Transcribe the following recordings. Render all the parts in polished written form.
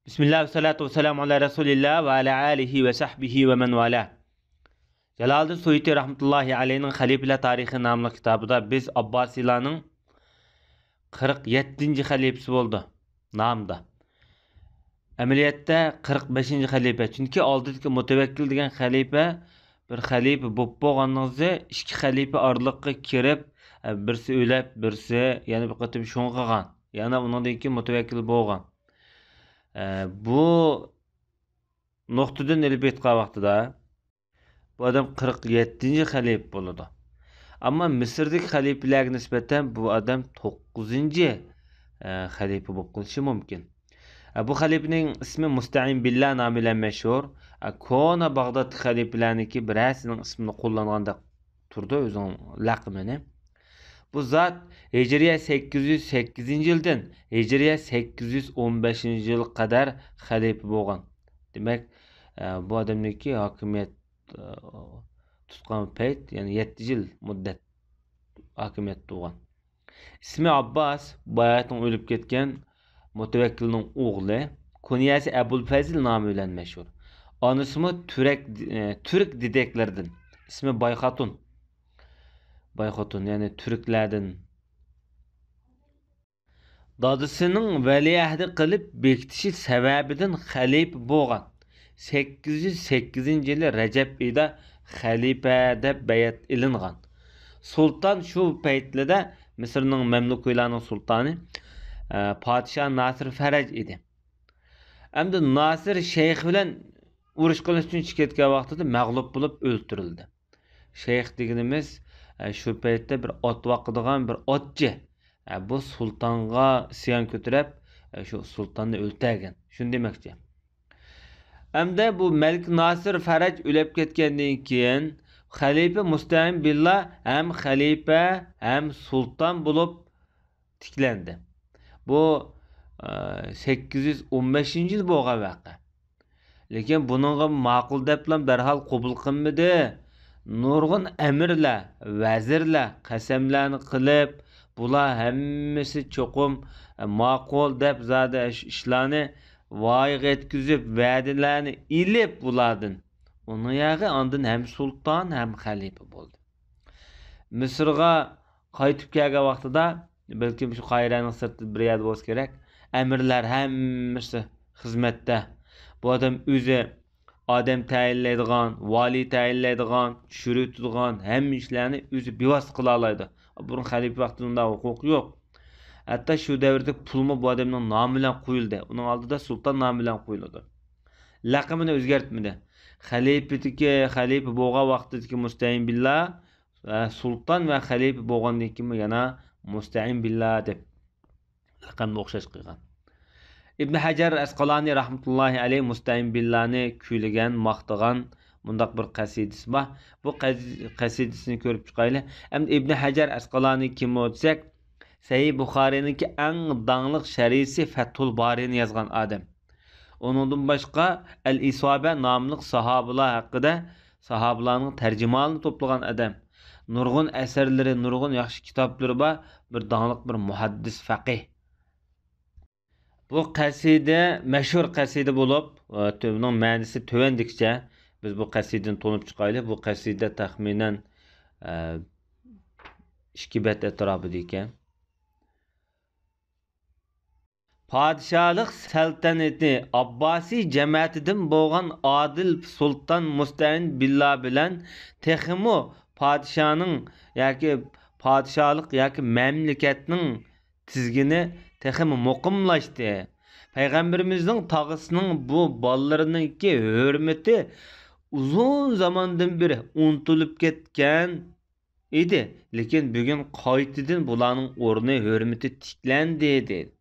Bismillah ve salatu ve selamu ala Resulillah ve ala alihi ve sahbihi ve men vala. Celaleddin Suyuti rahmetullahi aleyhinin Halifeler Tarihi namlı kitabıda biz Abbasilarning 47. halifesi oldu namda. Ameliyatda 45. halife. Çünkü oldidagi mutavekkil degan halife bir halife bo'lib bo'lganingizda ikki halife oraliqqa kirib, birisi o'lib, birisi yana bir qatim sho'ng'igan. Yana undan keyin mutavekkil bo'lgan. Bu noktadan elib etken vaqtida bu adam 47. halife bo'ladi. Ama Mısır'daki halifelerge nispeten bu adam 9. halife bo'lib qolishi mumkin. Bu halifening ismi Musta'in billah nomi bilan mashhur. Kona Bag'dod halifelarniki birasining ismini qo'llanganda turdi o'zining laqabini. Bu zat Hicriye 808 yıldan Hicriye 815 yıl kadar halife bo'lgan. Demek bu adamniki hakimiyet tutgan payt, yani 7 yıl müddet hakimiyet bo'lgan. İsmi Abbas, bayatın ölüp ketken Mutevekkil'nin oğlu. Kunyası Ebul Fazil namı bilen meşhur. Anısımı Türk dideklerden. İsmi Bayhatun. Bayhatun yani Türklerden. Dadısının veliahdi kılıp bekitişi sebebinden halife bo'lgan. 808 yılı Recep ayida halifede bayat ilingan. Sultan şu paytlada Mısır'ın Memlukuylarning sultanı Padişah Nasir Feraj idi. Endi Nasir Şeyh bilen urush qilish uchun chiqib ketgan vaqtida mag'lub bo'lib o'ldirildi. Şeyh deganimiz şu paytda bir ot vaqdigan bir otchi. Bu sultanga isyon ko'tarib, şu sultanni o'ldirgan. Shuni demoqchi. Endi bu Malik Nasir Feraj o'lib ketgandan keyin Halife Musta'in billah hem halife hem sultan bo'lib tiklandi. Bu 815 yıl bo'lgan vaqa. Lekin buningga ma'qul deblam darhol qabul qilmadi. Nurg'un amirlar, vazirlar qasamlarni qilib, bular hammasi cho'qim ma'qul deb zada ishlarni voyaga yetkazib, va'dalarni ilib bulardan. Onun yağı andın hem sultan hem halife bo'ldi. Misrga qaytib kelgan vaqtida, belki şu Qayraning sirtida bir yer bo'lsa kerak, emirler hemmisi hizmette. Bu adam o'zi odam tayinlaydigan, vali tayinlaydigan, tushiradigan hamma ishlarni o'zi bevosita qila oladi. Bunun halife vaqtida huquq yo'q. Hatta şu davrda pulmi bu adamning nomi bilan qo'yildi. Uning oldida sulton nomi bilan qo'yildi. Laqabini o'zgartmadi. Halife bo'lgan vaqtidagi Musta'in billah sultan ve halife bo'lgandan keyin yana Musta'in billah deb laqabni o'xshash qilgan. İbn Hajar Asqalani rahmetullahi alayh Musta'in billahni kuylagan, maqtagan bundaq bir qasidasi bor. Bu qasidasini ko'rib chiqaylik. Endi İbn Hajar Asqalani kim bo'lsak, Sahih Buxoriyninki eng dangliq sharisi Fathul Bari'ni yozgan odam. Onundan başqa El-İsabe namlıq sahabalar haqqında sahabalarning tarjimalını toplagan adam. Nurg'un əsərləri, nurg'un yaxshi kitobları var, bir danliq bir muhaddis faqih. Bu qasida mashhur qasida bo'lib, buning ma'nosi tövendikçe biz bu qasidani to'nib chiqaylik. Bu qasida taxminan 2 bet etrafida ekan. Padişahlık saltanati Abbasi cemaatidan bo'lgan Adil Sultan Musta'in billah bilan texmu padişahning yoki padişahlık yoki mamlakatning tizgini texmu muqimlashdi. Payg'ambarimizning tog'isining bu bolalarininki hurmati uzun zamondan beri unutilib ketgan edi. Lekin bugun qaytadan bularning o'rni hurmati tiklandi dedi.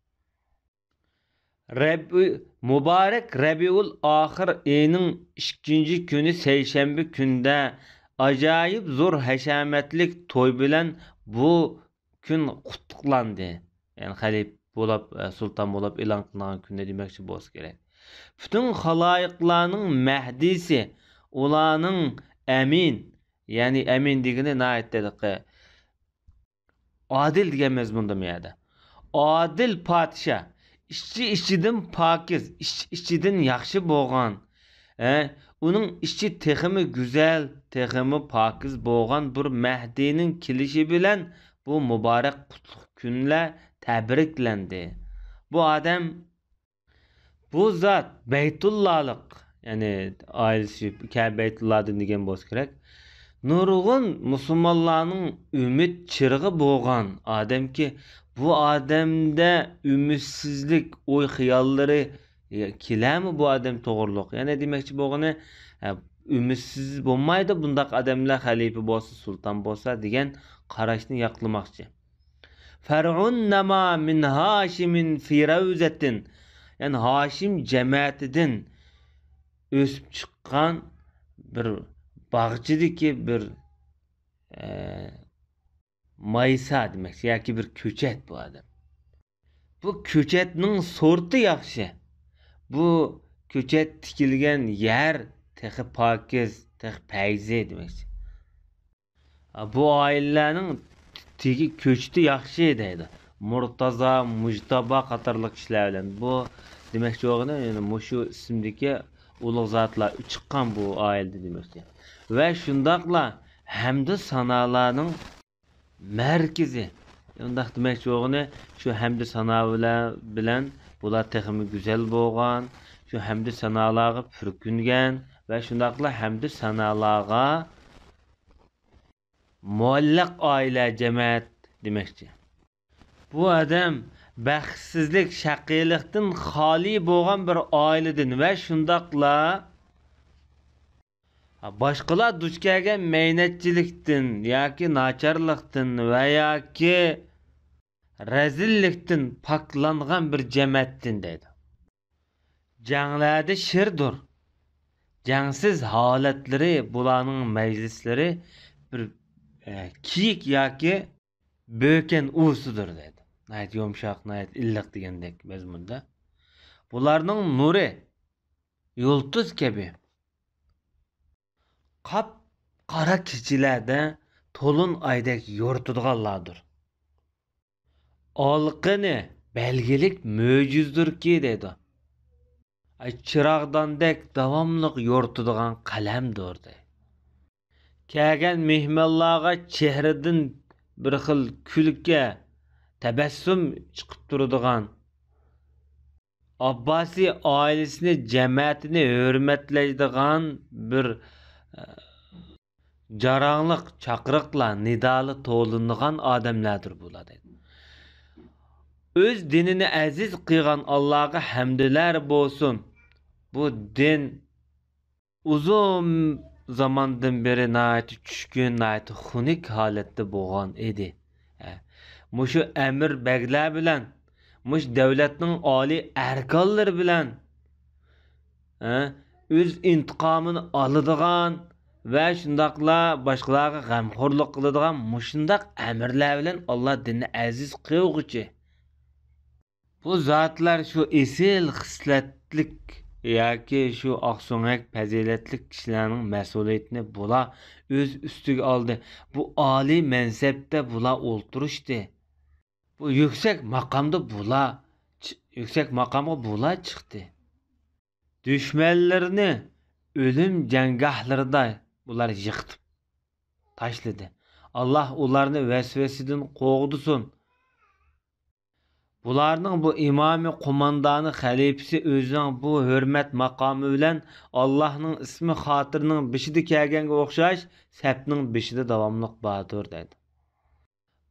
Mübarek Rabiul Ahir ayının 2. günü seyşembe günde acayip zor haşametlik toy bilen bu gün kutlandı. Yani halif bo'lib, sultan bo'lib e'lon qilingan kunda demoqchi bo'lsa kerak. Bütün xaloyiqlarning mahdisi, ularning amin, yani amin degani naytdagi adil degan mazmunda miyada. Adil podshoh İçidən pakiz, içidən yaxşı bolğan. Onun içi teximi güzel, teximi pakiz bolğan bir Məhdinin kilişi bilen bu mübarek qutluk günlə təbrikləndi. Bu adam, bu zat Beytullahlık, yani ailesi Beytullah'dan degen bolsa kerak. Nurgun Müslümanların ümit çırğı bolğan adam ki, bu adamda ümitsizlik, oy xiyalları kiləmi bu adam toğırlıq? Yani deməkçi bolğаны ümitsiz bolmaydı bundaq adamlar xalife bolsa, sultan bolsa degen qaraşni yaqlamakçı. Fer'un nama min Haşimin fi ravzetin. Yani Haşim cemaatidan ösüp çıqqan bir bağçıdaki bir maysa demek, yoki bir köçet bu adam. Bu köçetning sorti yaxshi. Bu köçet tikilgan yer texi pakiz, texi payzi demek. Bu ailenin teki köçti yaxshi deydi. Murtaza, Mujtaba qatarlıq kişiler bilen. Bu demek çoğuna yani muşu isimdeki ulug' zatlar çıqqan bu ailede demekçi. Ve şundaqla hamdi sanalarning merkezi. Undaq demek çoğuna şu hamdi sanalar bilen bular teximi güzel bolğan, şu hamdi sanalarga pürküngen ve şundaqla hamdi sanalarga muallaq aile cemaat demekçi. Bu adam baxtsizlik, shaqilikdan xoli bo'lgan bir oiladan va shundaqla boshqalar duch kelgan mehnatchilikdan yoki nacharlikdan va yoki razillikdan poklangan bir jamoatdan deydi. Janglarda shirdir. Jangsiz holatlari, bularning majlislari bir kiyik yoki böken usudur deydi. Nayet yumşaq, nayet illiq degandek mezmunda. Bularning nuri yulduz kabi qap qara kechilarda to'lin aydek yo'rtadiganlardir. Olqini belgilik mo'jizdir ki deydi. Chirog'dandek davomliq yo'rtadigan qalamdir deydi. Kelgan mehmonlarga chehradan bir xil kulga, tabassum chiqib turadigan, Abbasi ailesini, cemaatini hürmetlaydigan bir jaranglik, chaqiriqlar, nidalı to'lindigan odamlardir bular deydi. Öz dinini aziz qilgan Allohga hamdlar bo'lsin. Bu din uzun zamandan beri nayeti tushkun, nayeti xunik holatda bo'lgan edi. Muşu emir begler bilen, muş devletinin ali erkalları bilen, öz intikamını alıdığan ve şundakla başkalarına gamxorluk kılıdığan muşundak emirler bilen Allah dinini aziz kılgıcı. Bu zatlar şu esil xisletlik yoki şu aksonak faziletlik kişilerin mesuliyetini bula öz üstüge aldı. Bu ali mensepte bula olturuştu. Bu yüksek makamda bula çıktı. Düşmanlarını ölüm cengahlarında bular yıktı, taşladı. Allah onlarını vesveseden kovdusun. Bularning bu imami, kumandanı, halifesi özünün bu hürmet makamı bilen Allah'ның ismi hatırının bişidi kelgenge okşaş, sepning bişidi davamlıq badır dedi.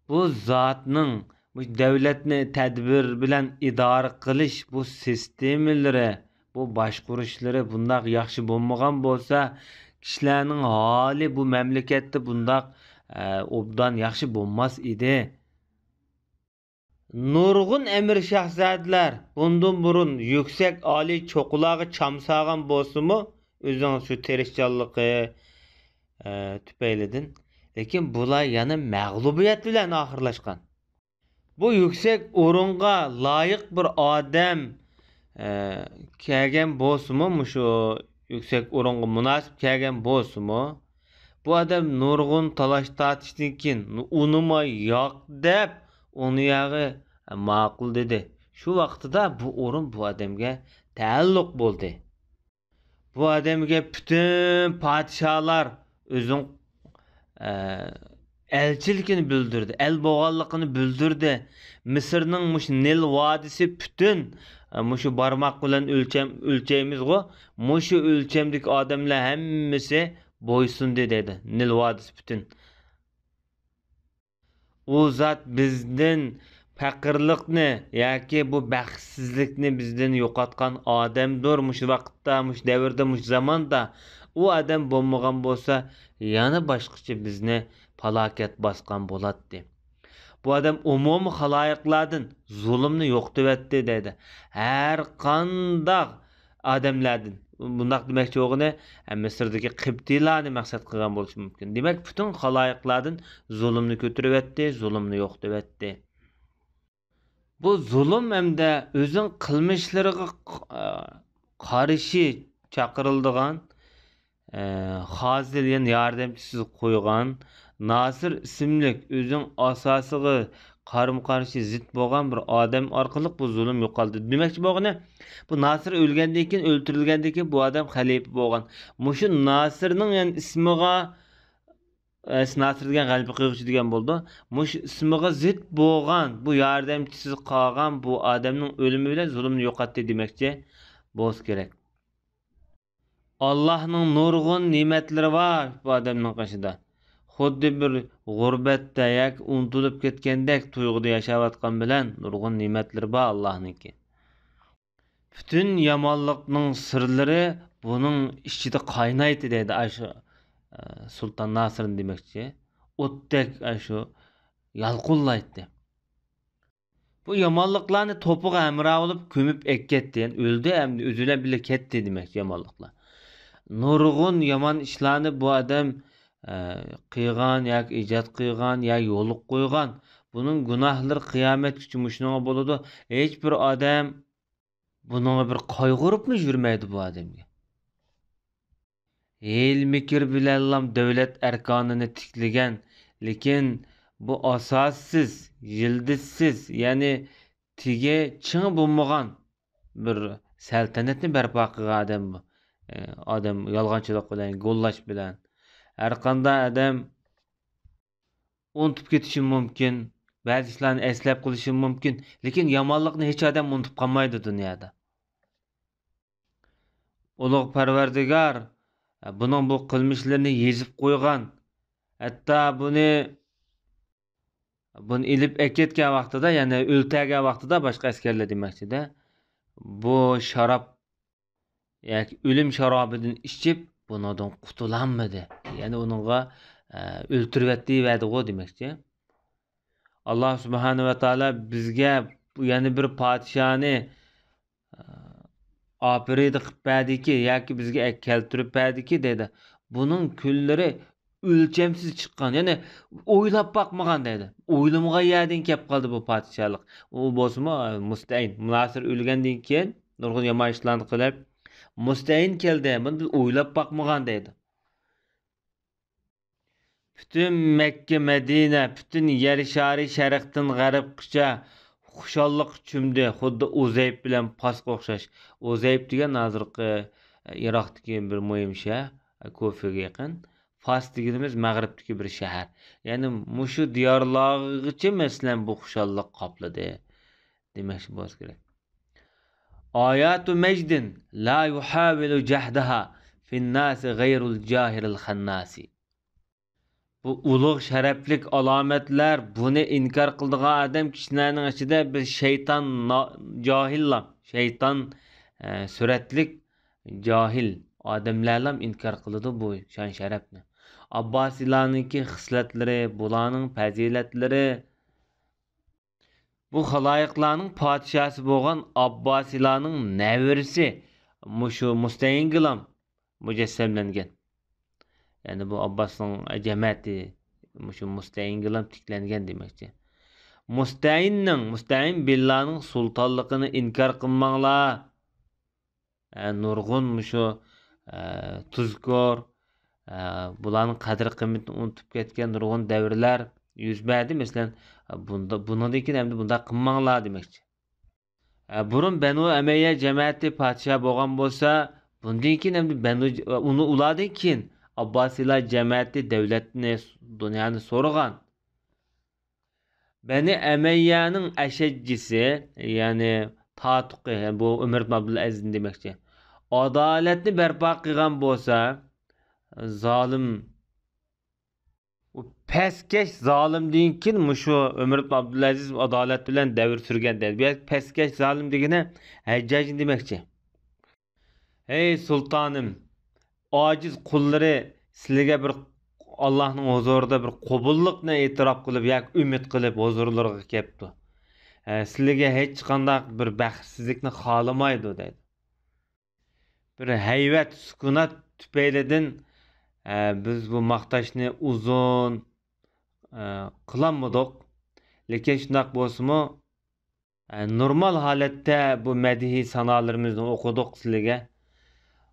Bu zatның bu devletni tedbir bilen idare qilish, bu sistemaları, bu başquruşları bundaq yaxshi bo'lmagan bo'lsa, kishilarning hali bu memlekette bundaq obdan yaxshi bo'lmas edi. Nurgun emir şahzadlar bundan burun yüksek ali çoqulağı çamsağın bolsumu özün şu terişçallığı tüpeyledin. Lekin bular yana mağlubiyet bilen ahırlaşkan. Bu yüksek orunga layık bir adam kelgen bolsumu, şu yüksek orunga münasip kelgen bolsumu, bu adam nurgun talaş tatıştın kin unuma yak dep onu yağı maqul dedi. Şu vaqtida bu o'rin bu odamga taalluq bo'ldi. Bu odamga butun podsholar o'zing elchilikini bildirdi, el bo'lganligini bildirdi. Misrning mush Nil vodisi butun mushu barmoq bilan o'lchaymizg'u, mushu o'lchamdagi odamlar hammasi bo'ysundi dedi. Nil vodisi butun. U zot bizdan faqirlikni yoki bu baxtsizlikni bizdan yo'qotgan odamdir. Mushu vaqtda, mush davrda, mush zamonda u odam bo'lmagan bo'lsa, yana boshqacha bizni falokat bosgan bo'ladi. Bu odam umumiy xaloyiqlardan zulmni yo'qotibdi dedi. Har qanday odamlardan. Bundaq demakchi o'g'ini Misrdagi Qibtilarni maqsad qilgan bo'lishi mumkin. Demak, butun xaloyiqlardan zulmni ko'taribdi, zulmni yo'qotibdi. Bu zulm hamda o'zing qilmishlariga qarshi chaqirildigan hozir yani yordamchisiz qo'ygan Nasir ismlik o'zing asosiga qarshi zid bo'lgan bir odam orqali bu zulm yo'qoldi. Demakchi bo'lgani bu Nasir o'lgandan keyin o'ltirilgandan keyin bu odam xalifa bo'lgan. Mushu Nasirning yani ismiga Nasir degan g'alba qiluvchi degan bo'ldi. Mush ismiga zid bo'lgan, bu yordamchisiz qolgan bu odamning o'limi bilan zulmni yo'qotdi demakchi bo'lish kerak. Allohning nurg'un ne'matlari bor bu odamning qoshida. Xuddi bir g'urbatda yak unutilib ketgandek tuyg'uda yashayotgan bilan nurg'un ne'matlari bor Allohniki. Bütün yomonlikning sirlari buning ichida qaynaydi dedi ashu Sultan Nasr demakchi. O'tdek ashu yalqullaydi. Bu yomonliklarni to'piga hamroh olib ko'mib ketdi. Yani o'ldi hamda o'zilar bilan ketdi demak yomonliklar. Nurg'un yomon ishlarni bu odam qilgan yoki ijod qilgan yoki yo'liq qo'ygan. Buning gunohlari qiyomatgacha mushunga bo'ladi. Hech bir odam buningga bir qayg'uribmi yurmaydi bu odamga. El mikr bilan davlat arkonini tiklagan, lekin bu asossiz, yıldızsiz, yani tige ching bo'lmagan bir saltanatni barpo qilgan odam bu. Odam yolg'onchilik bilan, go'llash bilan har qanday odam unutib ketishi mumkin, ba'zi ishlarni eslab qolishi mumkin, lekin yomonlikni hech odam unutib qolmaydi dunyoda. Ulug' Parvardigor buning bu qilmishlarini yezib qo'ygan. Hatto buni ilib ketgan vaqtida, ya'ni o'ltagan vaqtida boshqa askarlar demakchida, bu sharob yoki o'lim sharobidan ichib bundan qutulanmadi. Ya'ni uningga o'ltiribdi va'digo demakchi. Alloh subhanahu va taolo bizga yana bir podshoni operida qilib berdiki yoki bizga keltirib berdiki dedi. Buning kunlari o'lchamsiz chiqqan. Ya'ni o'ylab boqmagan dedi. O'ylimga yerdan kelib qoldi bu podshohlik. U bo'lsa mustayin. Nasir o'lgandan keyin nurg'un yomon ishlarni qilib mustayin keldi. Buni o'ylab boqmagan dedi. Bütün Mekke, Medine, bütün yer shari sharqdan g'arbgacha xushallik chumdi. Xuddi Uzayb bilan Pasga o'xshash. Uzayb degan hozirgi Iroqdagi bir muhim shahar, Kofiga yaqin. Fas deganimiz Mag'ribdagi bir shahar. Ya'ni mushu diyorlargacha masalan bu xushallik qopladi demoqchi bo'lish kerak. Oyatu majdin la yuhavilu jahdaha fin-nas g'ayrul jahilil xannasi. Bu ulug' sharaflik alomatlar, buni inkor qildigan odam kishilarning ichida bir shayton johillar, shayton suratlik johil odamlarlam inkor qiladi bu shon sharafni. Abbosiylarningki xislatlari, bularning fazilatlari, bu xaloyiqlarning podshosi bo'lgan Abbosiylarning navirisi mushu Mustayingilam mujassamlangan. Yani bu Abbas'ın cemaati mushu Mustayingilam tiklangan demakchi. Mustayin billahning sultonligini inkor qilmanglar. Nurg'un mushu tuzkor bularning qadr qiymatini unutib ketgan nurg'un davrlar yuz berdi. Masalan, bundan keyin hamda bunda qilmanglar demakchi. Burun Banu Emeyye cemaati padişah bo'lgan bo'lsa, bundan keyin endi uni ulardan keyin Abbasiylar cemaati davlatni dunyoni so'rgan. Bani Emeyye'nin eşeccisi yani Tatuqi yani bu Ömer ibn Abdülaziz demekçi. Adaletni berpa qilgan bo'lsa, zolim u pastkash zolimdan keyin mushu Ömer ibn Abdülaziz adolat bilan davr surgan deydi. Bu pastkash zolim degani Hajjaj demekçi. Ey sultanım, aciz qullari sizlarga bir Allah'ın huzurida bir qo'bullikni e'tirof qilib yoki umid qilib huzurlariga kelibdi. Sizlarga hech qanday bir baxtsizlikni xohlamaydi dedi. Bir hayvat sukunat tüpeyledin biz bu maqtashni uzun qilolmadik. Lekin shunday bo'lsa-mu normal holatda bu madihi sanolarimizni o'qidik sizlarga.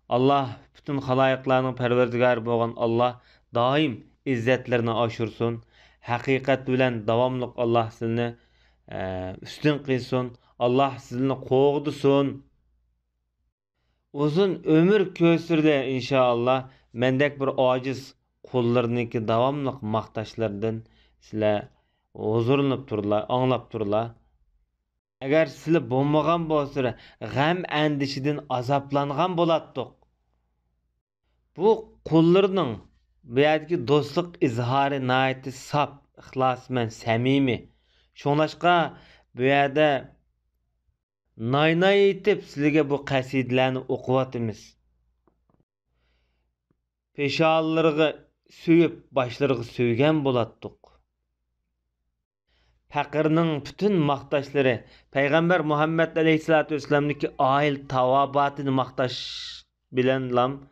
Allah bütün halayiqlarning parvardigori bo'lgan Allah daim izzetlerini aşırsın. Hakikat bilen davamlık Allah sizni üstün kılsın. Allah sizni qoğdusun. Uzun ömür kösürle inşallah mendek bir aciz kullarınki davamlık maqtaşlardan sizler huzurlanıp turlar, anlap turlar. Eğer sizler bulmagan bolsa, gam endişiden azaplangan bolatdık. Bu kullarının bu yerdeki dostluk izharı nayeti sap, ixlasmen, samimi. Şoňlaşqa bu yerde nay etip sizlerge bu qasidelerini okuvatımız. Peşallarığı söyüp başlarığı söygen bolatdık. Fakirinin bütün maqtaşları Peygamber Muhammed Aleyhisselatü Vesselam'daki ail tavabatını maqtaş bilen lam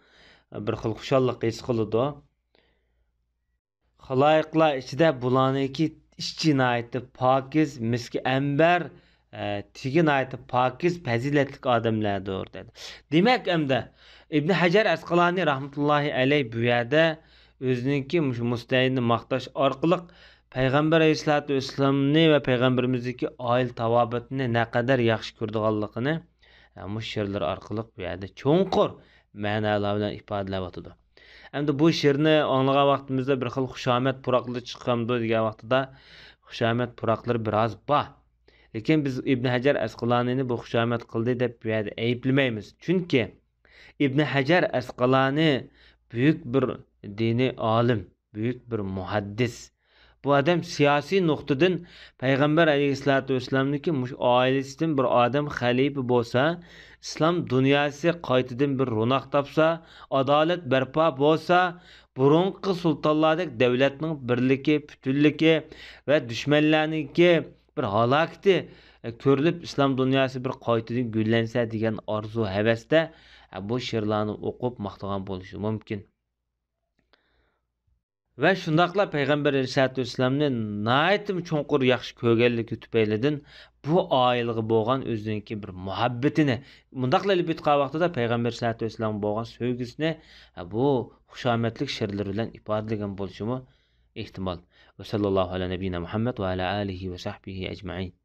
bir xil xuşallık his qılıdı. Xalayiqlar içinde bulaniki işçi nayeti pakiz, miski ember, tigi nayeti pakiz, faziletlik adamlardır dedi. Demek emde İbn Hacer Asqalani rahmetullahi aleyh bu yerde özününki mustahini maqtaş arqılıq Peygamber Aleyhisselatü Vesselam'ni ve Peygamberimizdeki ail tavabatını ne kadar yaxşı gördüğanlıqını bu şiirler arqılıq bu yerde çoğunqur ma'nalar bilan ifodalab. Endi bu şiirni anlagan vaqtimizda bir xil xushomat puroqlari chiqqandı degan vaqtida xushomat puroqlari biroz bor. Lekin biz Ibn Hajar Asqaloniyni bu xushomat qildi deb bu yerda ayblamaymiz. Chunki Ibn Hajar Asqaloni büyük bir dini alim, büyük bir muhaddis. Bu adam siyasi nuqtadan Peygamber Aleyhisselatü Vesselam'niki ailesinden bir adam halife bolsa, İslam dünyası qaytadan bir ronak tapsa, adalet berpa bolsa, burunqi sultanlardek devletning birligi, bütünligi ve düşmanlarniki bir halakti ko'rilib İslam dünyası bir qaytadan güllense degan arzu havasda bu şiirlarni o'qib maqtagan bo'lishi mumkin. Ve şundaqla Peygamber Aleyhisselatü Vesselam'ni naytim çoğunqur yaxşı kögellik tüpeyledin bu ailigi bolgan özünki bir muhabbetini mundaqla bitqa vaqtida Peygamber Aleyhisselatü Vesselam bolgan söygüsini bu xushomatlik şiirler bilan ifodalagan bo'lishimi ehtimol. Ve sallallahu ala nebiyina Muhammed ve ala alihi ve sahbihi ecmaîn.